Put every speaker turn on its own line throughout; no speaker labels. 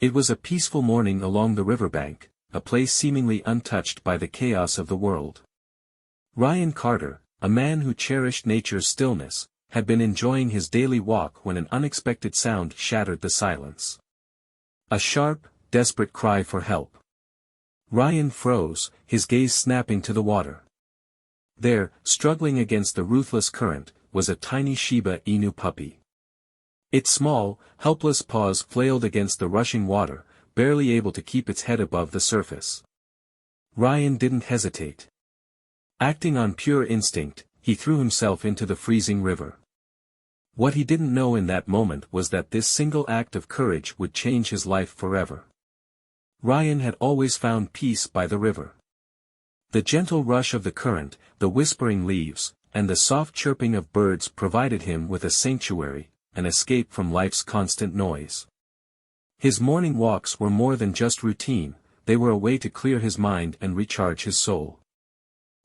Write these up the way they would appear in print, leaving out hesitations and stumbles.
It was a peaceful morning along the riverbank, a place seemingly untouched by the chaos of the world. Ryan Carter, a man who cherished nature's stillness, had been enjoying his daily walk when an unexpected sound shattered the silence. A sharp, desperate cry for help. Ryan froze, his gaze snapping to the water. There, struggling against the ruthless current, was a tiny Shiba Inu puppy. Its small, helpless paws flailed against the rushing water, barely able to keep its head above the surface. Ryan didn't hesitate. Acting on pure instinct, he threw himself into the freezing river. What he didn't know in that moment was that this single act of courage would change his life forever. Ryan had always found peace by the river. The gentle rush of the current, the whispering leaves, and the soft chirping of birds provided him with a sanctuary, an escape from life's constant noise. His morning walks were more than just routine, they were a way to clear his mind and recharge his soul.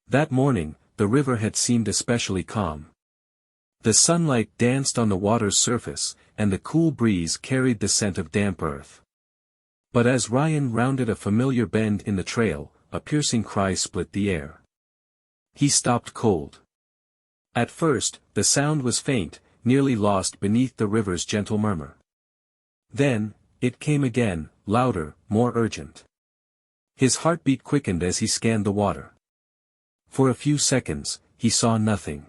That morning, the river had seemed especially calm. The sunlight danced on the water's surface, and the cool breeze carried the scent of damp earth. But as Ryan rounded a familiar bend in the trail, a piercing cry split the air. He stopped cold. At first, the sound was faint, nearly lost beneath the river's gentle murmur. Then, it came again, louder, more urgent. His heartbeat quickened as he scanned the water. For a few seconds, he saw nothing.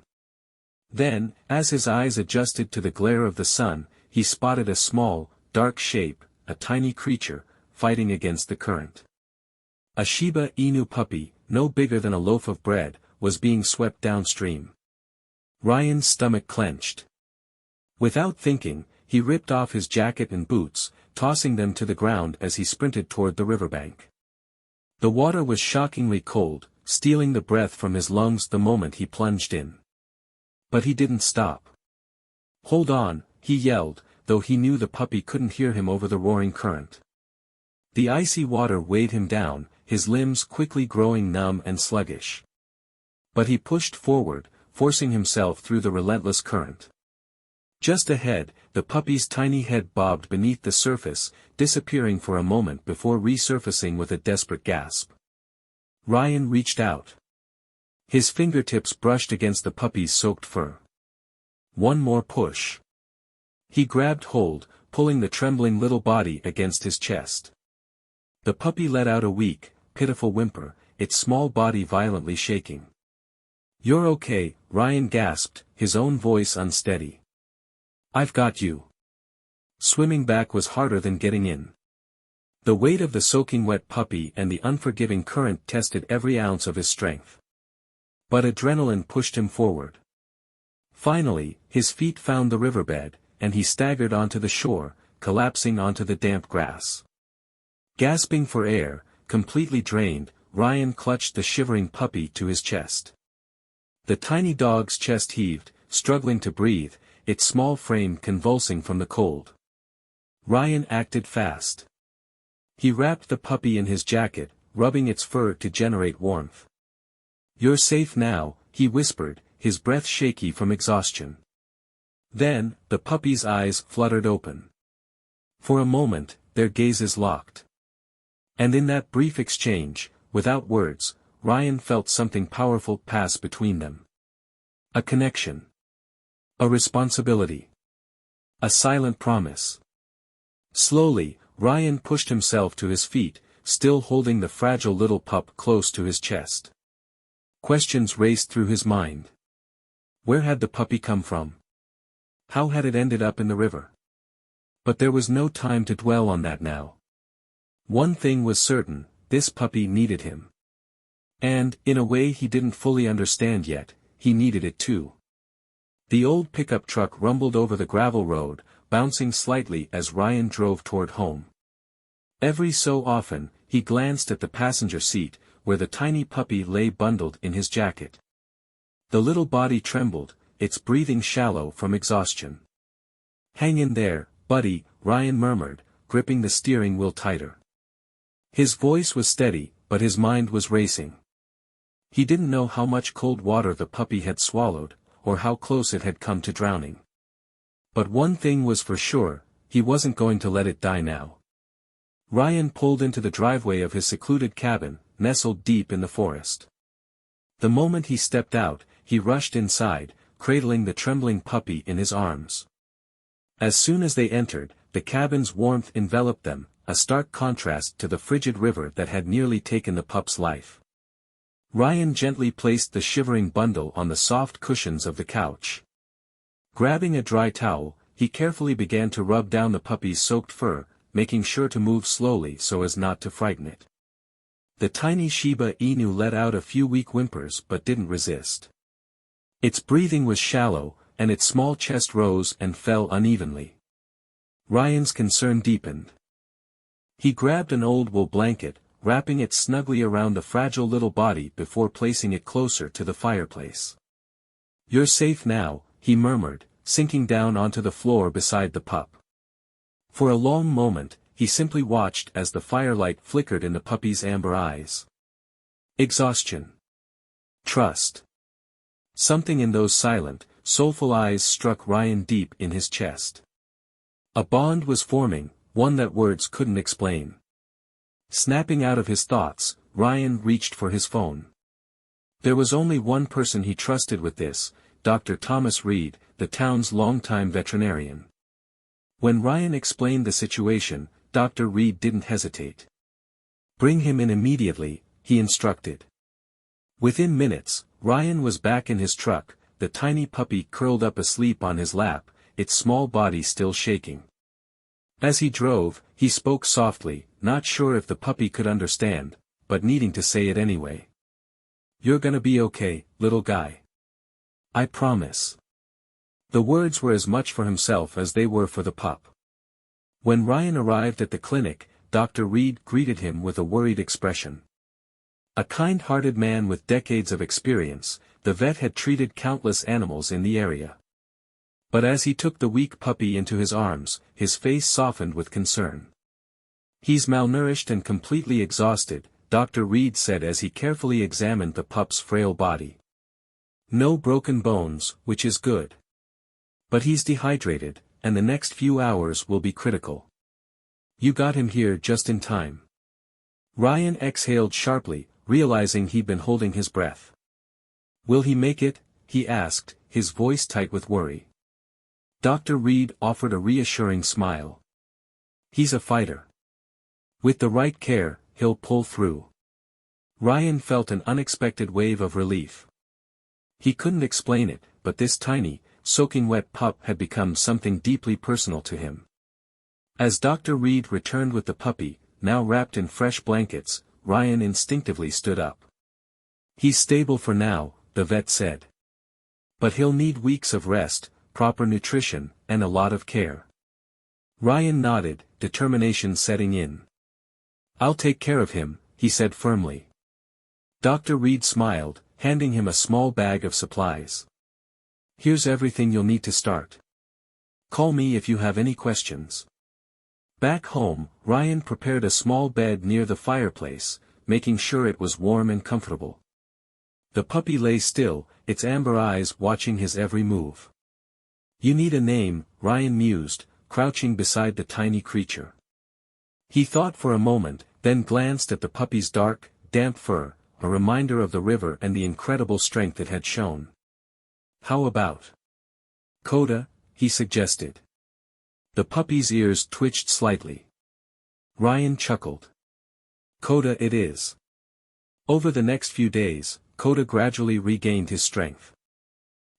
Then, as his eyes adjusted to the glare of the sun, he spotted a small, dark shape, a tiny creature, fighting against the current. A Shiba Inu puppy, no bigger than a loaf of bread, was being swept downstream. Ryan's stomach clenched. Without thinking, he ripped off his jacket and boots, tossing them to the ground as he sprinted toward the riverbank. The water was shockingly cold, stealing the breath from his lungs the moment he plunged in. But he didn't stop. "Hold on," he yelled, though he knew the puppy couldn't hear him over the roaring current. The icy water weighed him down, his limbs quickly growing numb and sluggish. But he pushed forward, forcing himself through the relentless current. Just ahead, the puppy's tiny head bobbed beneath the surface, disappearing for a moment before resurfacing with a desperate gasp. Ryan reached out. His fingertips brushed against the puppy's soaked fur. One more push. He grabbed hold, pulling the trembling little body against his chest. The puppy let out a weak, pitiful whimper, its small body violently shaking. "You're okay," Ryan gasped, his own voice unsteady. "I've got you." Swimming back was harder than getting in. The weight of the soaking wet puppy and the unforgiving current tested every ounce of his strength. But adrenaline pushed him forward. Finally, his feet found the riverbed, and he staggered onto the shore, collapsing onto the damp grass. Gasping for air, completely drained, Ryan clutched the shivering puppy to his chest. The tiny dog's chest heaved, struggling to breathe, its small frame convulsing from the cold. Ryan acted fast. He wrapped the puppy in his jacket, rubbing its fur to generate warmth. "You're safe now," he whispered, his breath shaky from exhaustion. Then, the puppy's eyes fluttered open. For a moment, their gazes locked. And in that brief exchange, without words, Ryan felt something powerful pass between them. A connection. A responsibility. A silent promise. Slowly, Ryan pushed himself to his feet, still holding the fragile little pup close to his chest. Questions raced through his mind. Where had the puppy come from? How had it ended up in the river? But there was no time to dwell on that now. One thing was certain, this puppy needed him. And, in a way he didn't fully understand yet, he needed it too. The old pickup truck rumbled over the gravel road, bouncing slightly as Ryan drove toward home. Every so often, he glanced at the passenger seat, where the tiny puppy lay bundled in his jacket. The little body trembled, its breathing shallow from exhaustion. "Hang in there, buddy," Ryan murmured, gripping the steering wheel tighter. His voice was steady, but his mind was racing. He didn't know how much cold water the puppy had swallowed, or how close it had come to drowning. But one thing was for sure, he wasn't going to let it die now. Ryan pulled into the driveway of his secluded cabin, nestled deep in the forest. The moment he stepped out, he rushed inside, cradling the trembling puppy in his arms. As soon as they entered, the cabin's warmth enveloped them, a stark contrast to the frigid river that had nearly taken the pup's life. Ryan gently placed the shivering bundle on the soft cushions of the couch. Grabbing a dry towel, he carefully began to rub down the puppy's soaked fur, making sure to move slowly so as not to frighten it. The tiny Shiba Inu let out a few weak whimpers but didn't resist. Its breathing was shallow, and its small chest rose and fell unevenly. Ryan's concern deepened. He grabbed an old wool blanket, wrapping it snugly around the fragile little body before placing it closer to the fireplace. "You're safe now," he murmured, sinking down onto the floor beside the pup. For a long moment, he simply watched as the firelight flickered in the puppy's amber eyes. Exhaustion. Trust. Something in those silent, soulful eyes struck Ryan deep in his chest. A bond was forming, one that words couldn't explain. Snapping out of his thoughts, Ryan reached for his phone. There was only one person he trusted with this, Dr. Thomas Reed, the town's longtime veterinarian. When Ryan explained the situation, Dr. Reed didn't hesitate. "Bring him in immediately," he instructed. Within minutes, Ryan was back in his truck, the tiny puppy curled up asleep on his lap, its small body still shaking. As he drove, he spoke softly, not sure if the puppy could understand, but needing to say it anyway. "You're gonna be okay, little guy. I promise." The words were as much for himself as they were for the pup. When Ryan arrived at the clinic, Dr. Reed greeted him with a worried expression. A kind-hearted man with decades of experience, the vet had treated countless animals in the area. But as he took the weak puppy into his arms, his face softened with concern. "He's malnourished and completely exhausted," Dr. Reed said as he carefully examined the pup's frail body. "No broken bones, which is good. But he's dehydrated, and the next few hours will be critical. You got him here just in time." Ryan exhaled sharply, realizing he'd been holding his breath. "Will he make it?" he asked, his voice tight with worry. Dr. Reed offered a reassuring smile. "He's a fighter. With the right care, he'll pull through." Ryan felt an unexpected wave of relief. He couldn't explain it, but this tiny, soaking wet pup had become something deeply personal to him. As Dr. Reed returned with the puppy, now wrapped in fresh blankets, Ryan instinctively stood up. "He's stable for now," the vet said. "But he'll need weeks of rest, proper nutrition, and a lot of care." Ryan nodded, determination setting in. "I'll take care of him," he said firmly. Dr. Reed smiled, handing him a small bag of supplies. "Here's everything you'll need to start. Call me if you have any questions." Back home, Ryan prepared a small bed near the fireplace, making sure it was warm and comfortable. The puppy lay still, its amber eyes watching his every move. "You need a name," Ryan mused, crouching beside the tiny creature. He thought for a moment, then glanced at the puppy's dark, damp fur, a reminder of the river and the incredible strength it had shown. "How about 𝐦𝐨𝐬?" he suggested. The puppy's ears twitched slightly. Ryan chuckled. "𝐦𝐨𝐬 it is." Over the next few days, 𝐦𝐨𝐬 gradually regained his strength.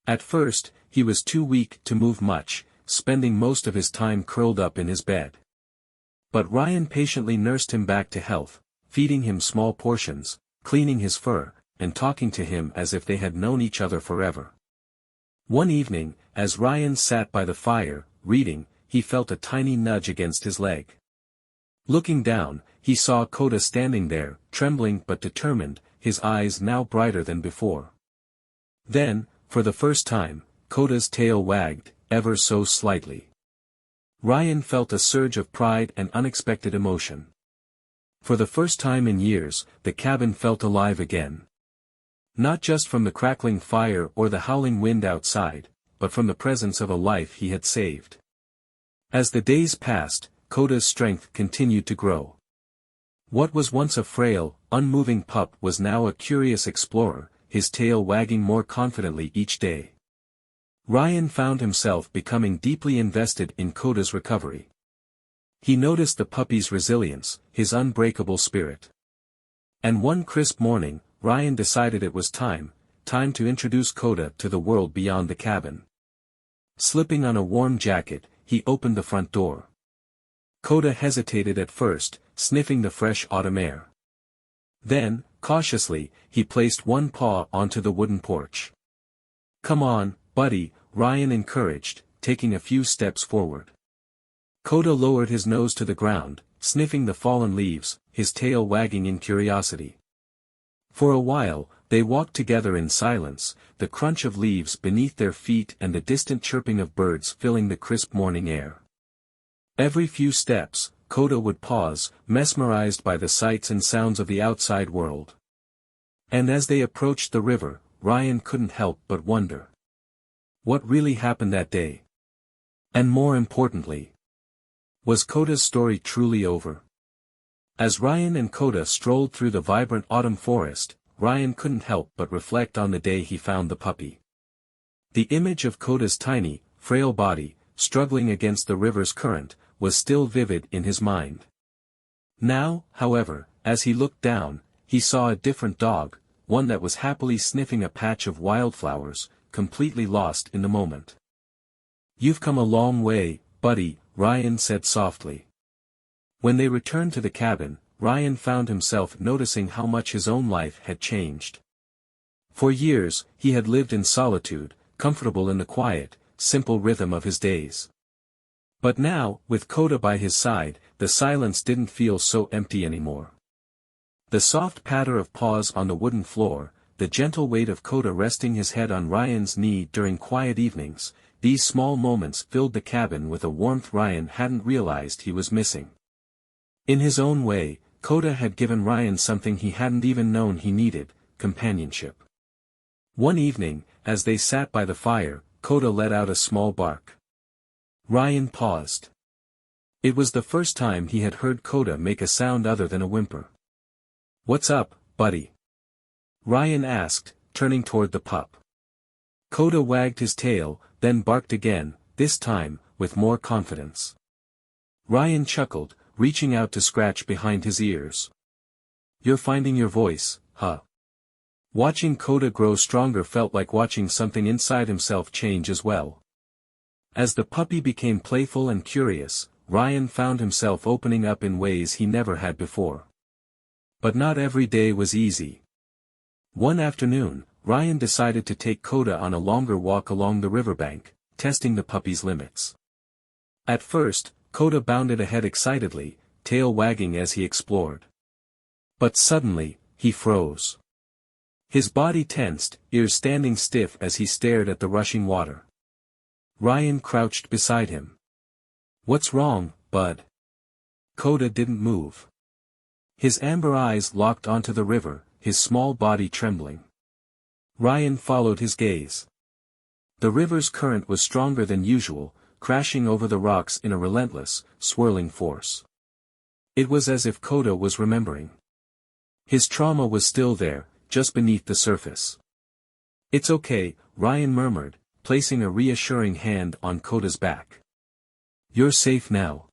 At first, he was too weak to move much, spending most of his time curled up in his bed. But Ryan patiently nursed him back to health, feeding him small portions, cleaning his fur, and talking to him as if they had known each other forever. One evening, as Ryan sat by the fire, reading, he felt a tiny nudge against his leg. Looking down, he saw 𝐦𝐨𝐬 standing there, trembling but determined, his eyes now brighter than before. Then, for the first time, 𝐦𝐨𝐬's tail wagged, ever so slightly. Ryan felt a surge of pride and unexpected emotion. For the first time in years, the cabin felt alive again. Not just from the crackling fire or the howling wind outside, but from the presence of a life he had saved. As the days passed, 𝐦𝐨𝐬's strength continued to grow. What was once a frail, unmoving pup was now a curious explorer, his tail wagging more confidently each day. Ryan found himself becoming deeply invested in 𝐦𝐤𝐬's recovery. He noticed the puppy's resilience, his unbreakable spirit. And one crisp morning, Ryan decided it was time to introduce 𝐦𝐤𝐬 to the world beyond the cabin. Slipping on a warm jacket, he opened the front door. 𝐦𝐤𝐬 hesitated at first, sniffing the fresh autumn air. Then, cautiously, he placed one paw onto the wooden porch. "Come on, buddy," Ryan encouraged, taking a few steps forward. 𝐦𝐤𝐬 lowered his nose to the ground, sniffing the fallen leaves, his tail wagging in curiosity. For a while, they walked together in silence, the crunch of leaves beneath their feet and the distant chirping of birds filling the crisp morning air. Every few steps, 𝐦𝐤𝐬 would pause, mesmerized by the sights and sounds of the outside world. And as they approached the river, Ryan couldn't help but wonder. What really happened that day? And more importantly, was 𝐦𝐤𝐬's story truly over? As Ryan and 𝐦𝐤𝐬 strolled through the vibrant autumn forest, Ryan couldn't help but reflect on the day he found the puppy. The image of 𝐦𝐤𝐬's tiny, frail body, struggling against the river's current, was still vivid in his mind. Now, however, as he looked down, he saw a different dog, one that was happily sniffing a patch of wildflowers, completely lost in the moment. "You've come a long way, buddy," Ryan said softly. When they returned to the cabin, Ryan found himself noticing how much his own life had changed. For years, he had lived in solitude, comfortable in the quiet, simple rhythm of his days. But now, with 𝐦𝐤𝐬 by his side, the silence didn't feel so empty anymore. The soft patter of paws on the wooden floor, the gentle weight of 𝐦𝐤𝐬 resting his head on Ryan's knee during quiet evenings, these small moments filled the cabin with a warmth Ryan hadn't realized he was missing. In his own way, 𝐦𝐤𝐬 had given Ryan something he hadn't even known he needed: companionship. One evening, as they sat by the fire, 𝐦𝐤𝐬 let out a small bark. Ryan paused. It was the first time he had heard 𝐦𝐤𝐬 make a sound other than a whimper. "What's up, buddy?" Ryan asked, turning toward the pup. 𝐦𝐤𝐬 wagged his tail, then barked again, this time, with more confidence. Ryan chuckled, reaching out to scratch behind his ears. "You're finding your voice, huh?" Watching 𝐦𝐤𝐬 grow stronger felt like watching something inside himself change as well. As the puppy became playful and curious, Ryan found himself opening up in ways he never had before. But not every day was easy. One afternoon, Ryan decided to take 𝐦𝐤𝐬 on a longer walk along the riverbank, testing the puppy's limits. At first, 𝐦𝐤𝐬 bounded ahead excitedly, tail wagging as he explored. But suddenly, he froze. His body tensed, ears standing stiff as he stared at the rushing water. Ryan crouched beside him. "What's wrong, bud?" 𝐦𝐤𝐬 didn't move. His amber eyes locked onto the river, his small body trembling. Ryan followed his gaze. The river's current was stronger than usual, crashing over the rocks in a relentless, swirling force. It was as if 𝐦𝐤𝐬 was remembering. His trauma was still there, just beneath the surface. "It's okay," Ryan murmured, placing a reassuring hand on 𝐦𝐤𝐬's back. "You're safe now."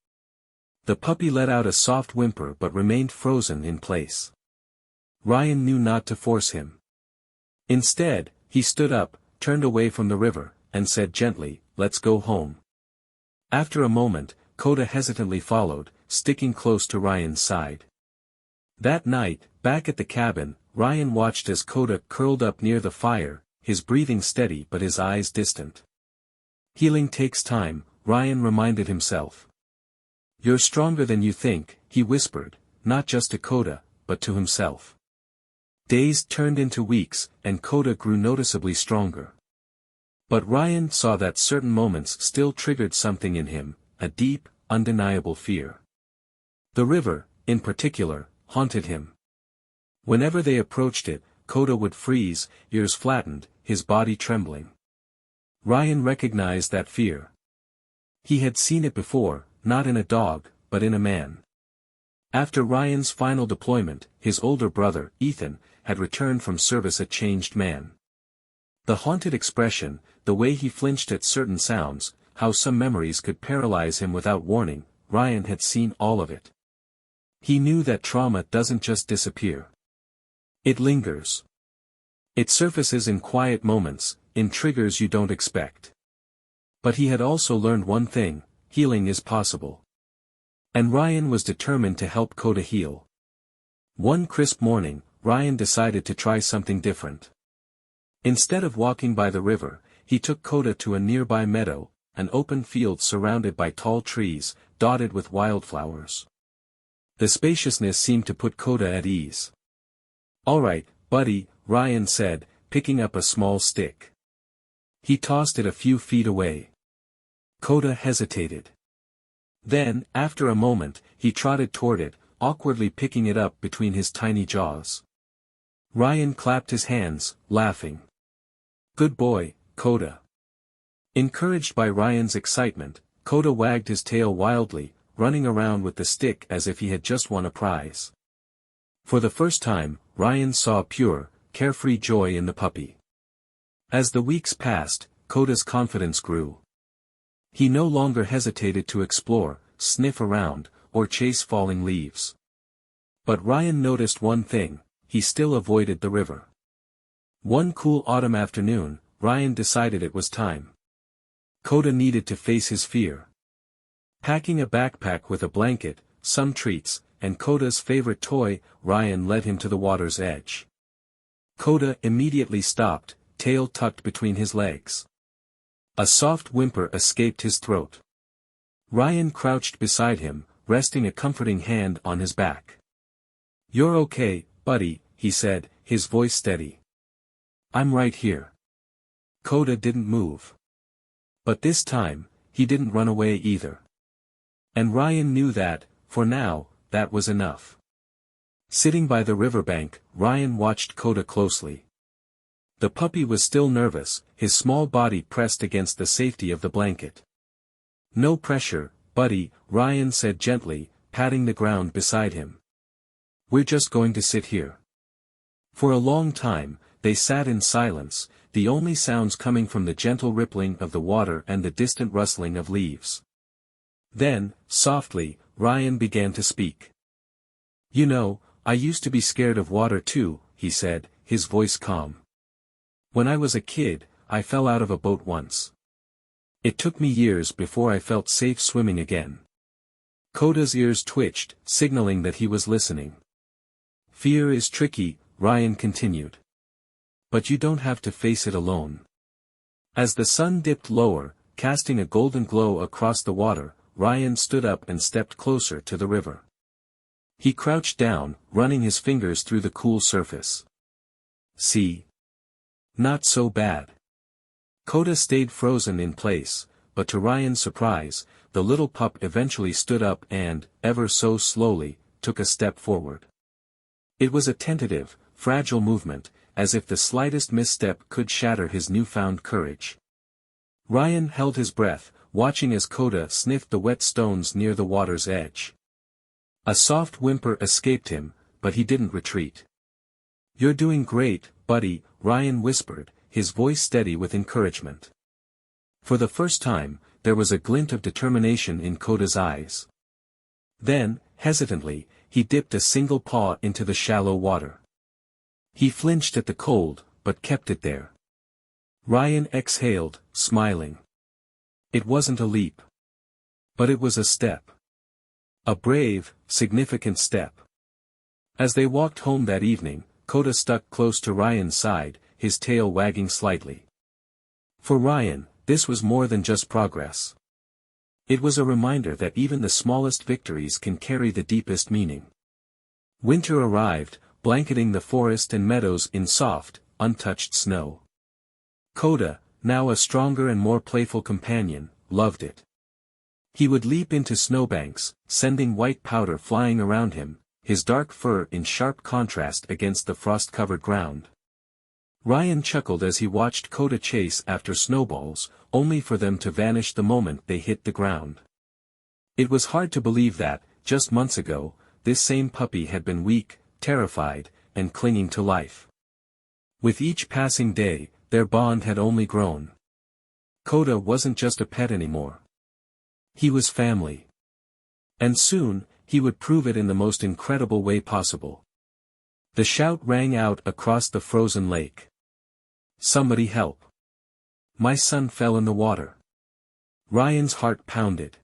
The puppy let out a soft whimper but remained frozen in place. Ryan knew not to force him. Instead, he stood up, turned away from the river, and said gently, "Let's go home." After a moment, 𝐦𝐤𝐬 hesitantly followed, sticking close to Ryan's side. That night, back at the cabin, Ryan watched as 𝐦𝐤𝐬 curled up near the fire, his breathing steady but his eyes distant. "Healing takes time," Ryan reminded himself. "You're stronger than you think," he whispered, not just to 𝐦𝐤𝐬, but to himself. Days turned into weeks, and 𝐦𝐤𝐬 grew noticeably stronger. But Ryan saw that certain moments still triggered something in him, a deep, undeniable fear. The river, in particular, haunted him. Whenever they approached it, 𝐦𝐤𝐬 would freeze, ears flattened, his body trembling. Ryan recognized that fear. He had seen it before, not in a dog, but in a man. After Ryan's final deployment, his older brother, Ethan, had returned from service a changed man. The haunted expression, the way he flinched at certain sounds, how some memories could paralyze him without warning, Ryan had seen all of it. He knew that trauma doesn't just disappear. It lingers. It surfaces in quiet moments, in triggers you don't expect. But he had also learned one thing: healing is possible. And Ryan was determined to help 𝐥𝐤𝐤 heal. One crisp morning, Ryan decided to try something different. Instead of walking by the river, he took 𝐥𝐤𝐤 to a nearby meadow, an open field surrounded by tall trees, dotted with wildflowers. The spaciousness seemed to put 𝐥𝐤𝐤 at ease. "All right, buddy," Ryan said, picking up a small stick. He tossed it a few feet away. 𝐥𝐤𝐤 hesitated. Then, after a moment, he trotted toward it, awkwardly picking it up between his tiny jaws. Ryan clapped his hands, laughing. "Good boy, 𝐥𝐤𝐤." Encouraged by Ryan's excitement, 𝐥𝐤𝐤 wagged his tail wildly, running around with the stick as if he had just won a prize. For the first time, Ryan saw pure, carefree joy in the puppy. As the weeks passed, 𝐥𝐤𝐤's confidence grew. He no longer hesitated to explore, sniff around, or chase falling leaves. But Ryan noticed one thing: he still avoided the river. One cool autumn afternoon, Ryan decided it was time. 𝐥𝐤𝐤 needed to face his fear. Packing a backpack with a blanket, some treats, and 𝐥𝐤𝐤's favorite toy, Ryan led him to the water's edge. 𝐥𝐤𝐤 immediately stopped, tail tucked between his legs. A soft whimper escaped his throat. Ryan crouched beside him, resting a comforting hand on his back. "You're okay, buddy," he said, his voice steady. "I'm right here." 𝐥𝐤𝐤 didn't move. But this time, he didn't run away either. And Ryan knew that, for now, that was enough. Sitting by the riverbank, Ryan watched 𝐥𝐤𝐤 closely. The puppy was still nervous, his small body pressed against the safety of the blanket. "No pressure, buddy," Ryan said gently, patting the ground beside him. "We're just going to sit here." For a long time, they sat in silence, the only sounds coming from the gentle rippling of the water and the distant rustling of leaves. Then, softly, Ryan began to speak. "You know, I used to be scared of water too," he said, his voice calm. "When I was a kid, I fell out of a boat once. It took me years before I felt safe swimming again." 𝐥𝐤𝐤's ears twitched, signaling that he was listening. "Fear is tricky," Ryan continued. "But you don't have to face it alone." As the sun dipped lower, casting a golden glow across the water, Ryan stood up and stepped closer to the river. He crouched down, running his fingers through the cool surface. "See? Not so bad." 𝐥𝐤𝐤 stayed frozen in place, but to Ryan's surprise, the little pup eventually stood up and, ever so slowly, took a step forward. It was a tentative, fragile movement, as if the slightest misstep could shatter his newfound courage. Ryan held his breath, watching as 𝐥𝐤𝐤 sniffed the wet stones near the water's edge. A soft whimper escaped him, but he didn't retreat. "You're doing great, buddy," Ryan whispered, his voice steady with encouragement. For the first time, there was a glint of determination in 𝐥𝐤𝐤's eyes. Then, hesitantly, he dipped a single paw into the shallow water. He flinched at the cold, but kept it there. Ryan exhaled, smiling. It wasn't a leap. But it was a step. A brave, significant step. As they walked home that evening, 𝐥𝐤𝐤 stuck close to Ryan's side, his tail wagging slightly. For Ryan, this was more than just progress. It was a reminder that even the smallest victories can carry the deepest meaning. Winter arrived, blanketing the forest and meadows in soft, untouched snow. 𝐥𝐤𝐤, now a stronger and more playful companion, loved it. He would leap into snowbanks, sending white powder flying around him, his dark fur in sharp contrast against the frost-covered ground. Ryan chuckled as he watched 𝐥𝐤𝐤 chase after snowballs, only for them to vanish the moment they hit the ground. It was hard to believe that, just months ago, this same puppy had been weak, terrified, and clinging to life. With each passing day, their bond had only grown. 𝐦𝐤𝐤 wasn't just a pet anymore. He was family. And soon, he would prove it in the most incredible way possible. The shout rang out across the frozen lake. "Somebody help! My son fell in the water." Ryan's heart pounded.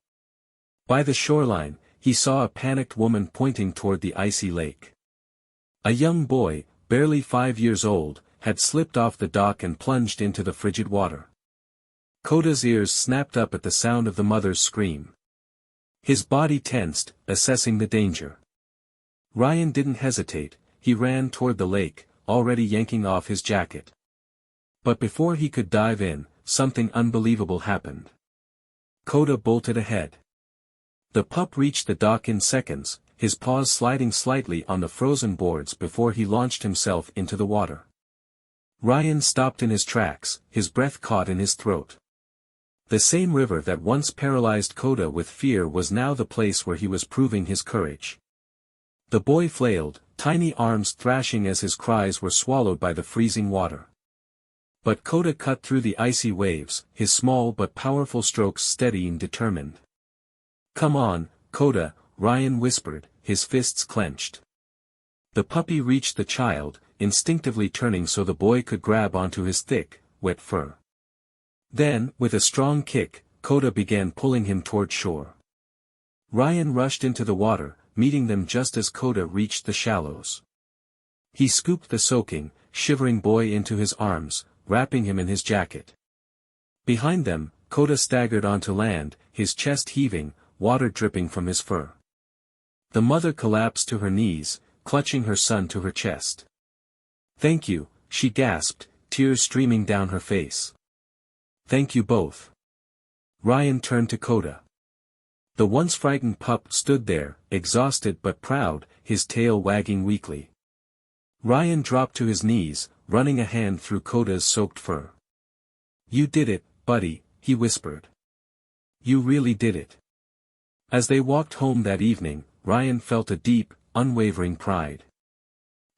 By the shoreline, he saw a panicked woman pointing toward the icy lake. A young boy, barely 5 years old, had slipped off the dock and plunged into the frigid water. 𝐦𝐤𝐤's ears snapped up at the sound of the mother's scream. His body tensed, assessing the danger. Ryan didn't hesitate, he ran toward the lake, already yanking off his jacket. But before he could dive in, something unbelievable happened. 𝐦𝐤𝐤 bolted ahead. The pup reached the dock in seconds, his paws sliding slightly on the frozen boards before he launched himself into the water. Ryan stopped in his tracks, his breath caught in his throat. The same river that once paralyzed 𝐦𝐤𝐤 with fear was now the place where he was proving his courage. The boy flailed, tiny arms thrashing as his cries were swallowed by the freezing water. But 𝐦𝐤𝐤 cut through the icy waves, his small but powerful strokes steady and determined. "Come on, 𝐦𝐤𝐤," Ryan whispered, his fists clenched. The puppy reached the child, instinctively turning so the boy could grab onto his thick, wet fur. Then, with a strong kick, 𝐦𝐤𝐤 began pulling him toward shore. Ryan rushed into the water, meeting them just as 𝐦𝐤𝐤 reached the shallows. He scooped the soaking, shivering boy into his arms, wrapping him in his jacket. Behind them, 𝐦𝐤𝐤 staggered onto land, his chest heaving, water dripping from his fur. The mother collapsed to her knees, clutching her son to her chest. "Thank you," she gasped, tears streaming down her face. "Thank you both." Ryan turned to 𝐦𝐤𝐤. The once frightened pup stood there, exhausted but proud, his tail wagging weakly. Ryan dropped to his knees, running a hand through 𝐦𝐤𝐤's soaked fur. "You did it, buddy," he whispered. "You really did it." As they walked home that evening, Ryan felt a deep, unwavering pride.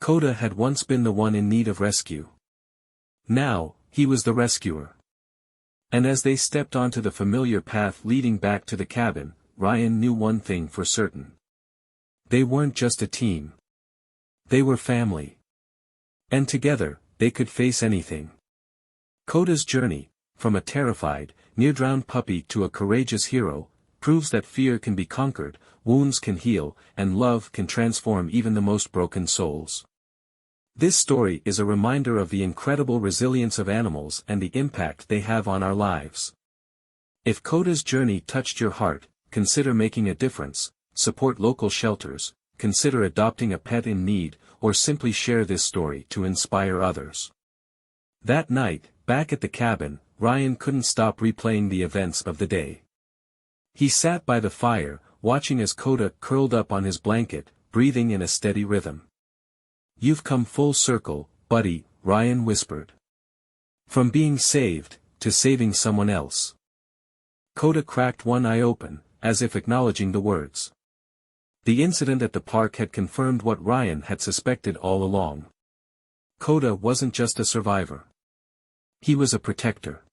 𝐦𝐤𝐤 had once been the one in need of rescue. Now, he was the rescuer. And as they stepped onto the familiar path leading back to the cabin, Ryan knew one thing for certain. They weren't just a team. They were family. And together, they could face anything. 𝐦𝐤𝐤's journey, from a terrified, near-drowned puppy to a courageous hero, proves that fear can be conquered, wounds can heal, and love can transform even the most broken souls. This story is a reminder of the incredible resilience of animals and the impact they have on our lives. If 𝐦𝐤𝐤's journey touched your heart, consider making a difference, support local shelters, consider adopting a pet in need, or simply share this story to inspire others. That night, back at the cabin, Ryan couldn't stop replaying the events of the day. He sat by the fire, watching as 𝐦𝐤𝐤 curled up on his blanket, breathing in a steady rhythm. "You've come full circle, buddy," Ryan whispered. "From being saved, to saving someone else." 𝐦𝐤𝐤 cracked one eye open, as if acknowledging the words. The incident at the park had confirmed what Ryan had suspected all along. 𝐦𝐤𝐤 wasn't just a survivor. He was a protector.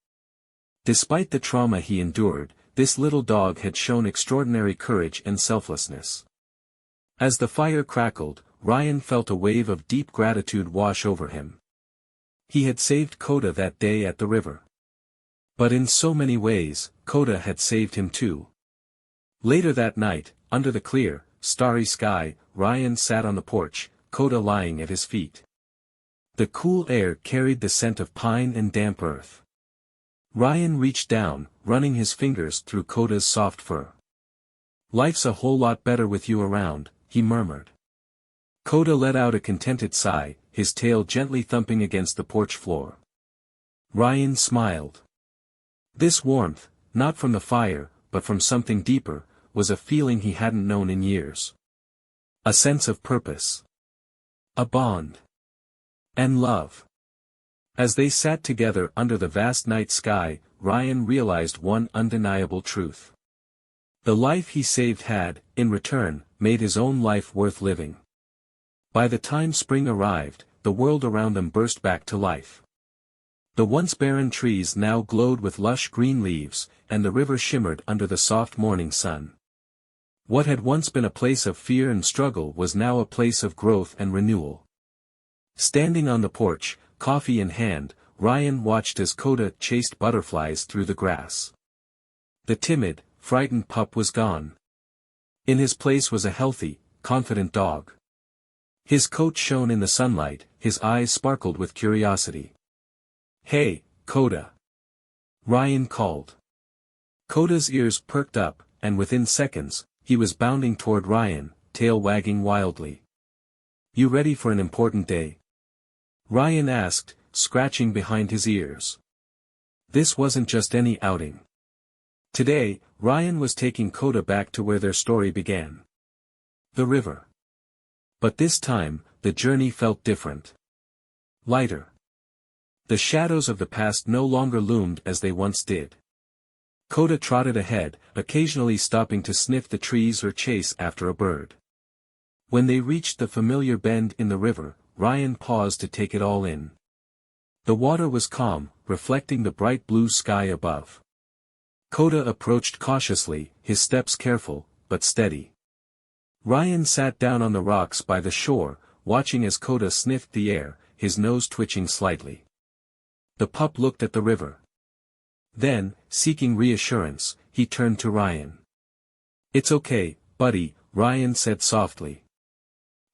Despite the trauma he endured, this little dog had shown extraordinary courage and selflessness. As the fire crackled, Ryan felt a wave of deep gratitude wash over him. He had saved 𝐦𝐤𝐤 that day at the river. But in so many ways, 𝐦𝐤𝐤 had saved him too. Later that night, under the clear, starry sky, Ryan sat on the porch, 𝐦𝐤𝐤 lying at his feet. The cool air carried the scent of pine and damp earth. Ryan reached down, running his fingers through 𝐦𝐤𝐤's soft fur. "Life's a whole lot better with you around," he murmured. 𝐦𝐤𝐤 let out a contented sigh, his tail gently thumping against the porch floor. Ryan smiled. This warmth, not from the fire, but from something deeper, was a feeling he hadn't known in years. A sense of purpose. A bond. And love. As they sat together under the vast night sky, Ryan realized one undeniable truth. The life he saved had, in return, made his own life worth living. By the time spring arrived, the world around them burst back to life. The once barren trees now glowed with lush green leaves, and the river shimmered under the soft morning sun. What had once been a place of fear and struggle was now a place of growth and renewal. Standing on the porch, coffee in hand, Ryan watched as 𝐦𝐤𝐬 chased butterflies through the grass. The timid, frightened pup was gone. In his place was a healthy, confident dog. His coat shone in the sunlight, his eyes sparkled with curiosity. "Hey, 𝐦𝐤𝐬!" Ryan called. 𝐦𝐤𝐬's ears perked up, and within seconds, he was bounding toward Ryan, tail wagging wildly. "You ready for an important day?" Ryan asked, scratching behind his ears. This wasn't just any outing. Today, Ryan was taking 𝐦𝐤𝐬 back to where their story began. The river. But this time, the journey felt different. Lighter. The shadows of the past no longer loomed as they once did. 𝐦𝐤𝐬 trotted ahead, occasionally stopping to sniff the trees or chase after a bird. When they reached the familiar bend in the river, Ryan paused to take it all in. The water was calm, reflecting the bright blue sky above. 𝐦𝐤𝐬 approached cautiously, his steps careful, but steady. Ryan sat down on the rocks by the shore, watching as 𝐦𝐤𝐬 sniffed the air, his nose twitching slightly. The pup looked at the river. Then, seeking reassurance, he turned to Ryan. "It's okay, buddy," Ryan said softly.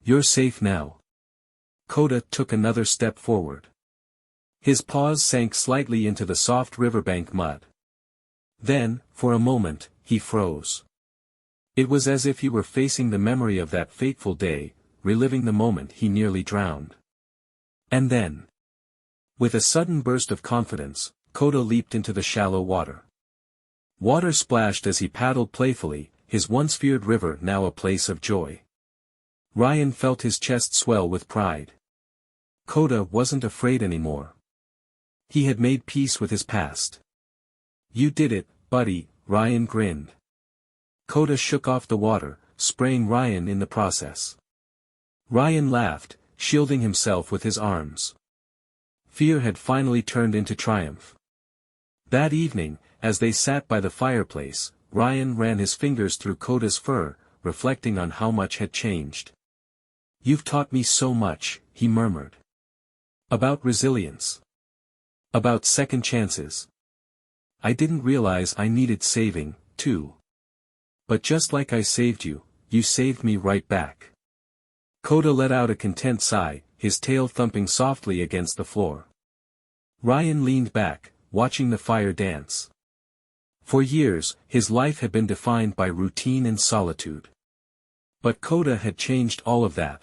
"You're safe now." 𝐦𝐤𝐬 took another step forward. His paws sank slightly into the soft riverbank mud. Then, for a moment, he froze. It was as if he were facing the memory of that fateful day, reliving the moment he nearly drowned. And then, with a sudden burst of confidence, 𝐦𝐤𝐬 leaped into the shallow water. Water splashed as he paddled playfully, his once feared river now a place of joy. Ryan felt his chest swell with pride. 𝐦𝐤𝐬 wasn't afraid anymore. He had made peace with his past. "You did it, buddy," Ryan grinned. 𝐦𝐤𝐬 shook off the water, spraying Ryan in the process. Ryan laughed, shielding himself with his arms. Fear had finally turned into triumph. That evening, as they sat by the fireplace, Ryan ran his fingers through 𝐦𝐤𝐬's fur, reflecting on how much had changed. "You've taught me so much," he murmured. "About resilience. About second chances. I didn't realize I needed saving, too. But just like I saved you, you saved me right back." 𝐦𝐤𝐬 let out a content sigh, his tail thumping softly against the floor. Ryan leaned back, watching the fire dance. For years, his life had been defined by routine and solitude. But 𝐦𝐤𝐬 had changed all of that.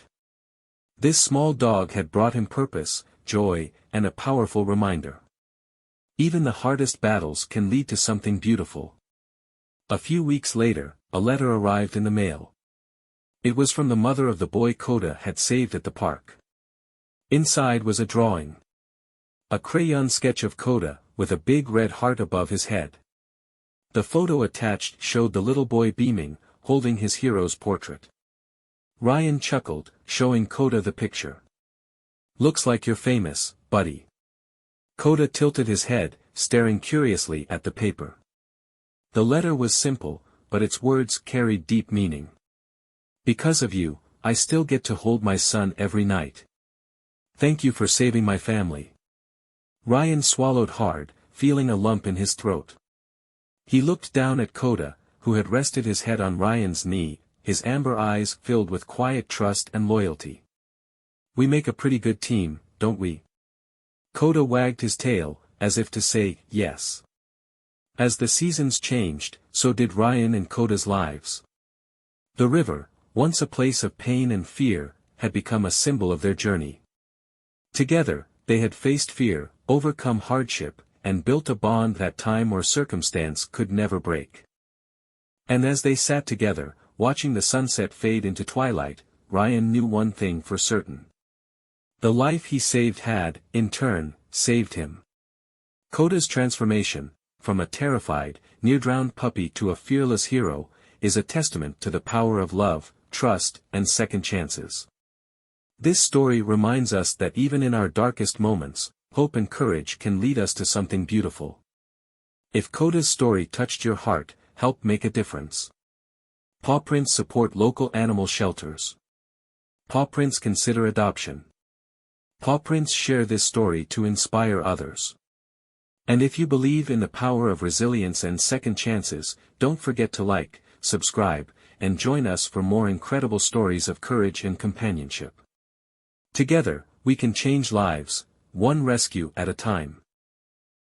This small dog had brought him purpose, joy, and a powerful reminder. Even the hardest battles can lead to something beautiful. A few weeks later, a letter arrived in the mail. It was from the mother of the boy 𝐦𝐤𝐬 had saved at the park. Inside was a drawing. A crayon sketch of 𝐦𝐤𝐬, with a big red heart above his head. The photo attached showed the little boy beaming, holding his hero's portrait. Ryan chuckled, showing 𝐦𝐤𝐬 the picture. "Looks like you're famous, buddy." 𝐦𝐤𝐬 tilted his head, staring curiously at the paper. The letter was simple, but its words carried deep meaning. "Because of you, I still get to hold my son every night. Thank you for saving my family." Ryan swallowed hard, feeling a lump in his throat. He looked down at 𝐦𝐤𝐬, who had rested his head on Ryan's knee, his amber eyes filled with quiet trust and loyalty. "We make a pretty good team, don't we?" 𝐦𝐤𝐬 wagged his tail, as if to say, yes. As the seasons changed, so did Ryan and 𝐦𝐤𝐬's lives. The river, once a place of pain and fear, had become a symbol of their journey. Together, they had faced fear, overcome hardship, and built a bond that time or circumstance could never break. And as they sat together, watching the sunset fade into twilight, Ryan knew one thing for certain. The life he saved had, in turn, saved him. 𝐦𝐤𝐬's transformation, from a terrified, near-drowned puppy to a fearless hero, is a testament to the power of love, trust, and second chances. This story reminds us that even in our darkest moments, hope and courage can lead us to something beautiful. If 𝐦𝐤𝐤's story touched your heart, help make a difference. Paw prints support local animal shelters. Paw prints consider adoption. Paw prints share this story to inspire others. And if you believe in the power of resilience and second chances, don't forget to like, subscribe, and join us for more incredible stories of courage and companionship. Together, we can change lives, one rescue at a time.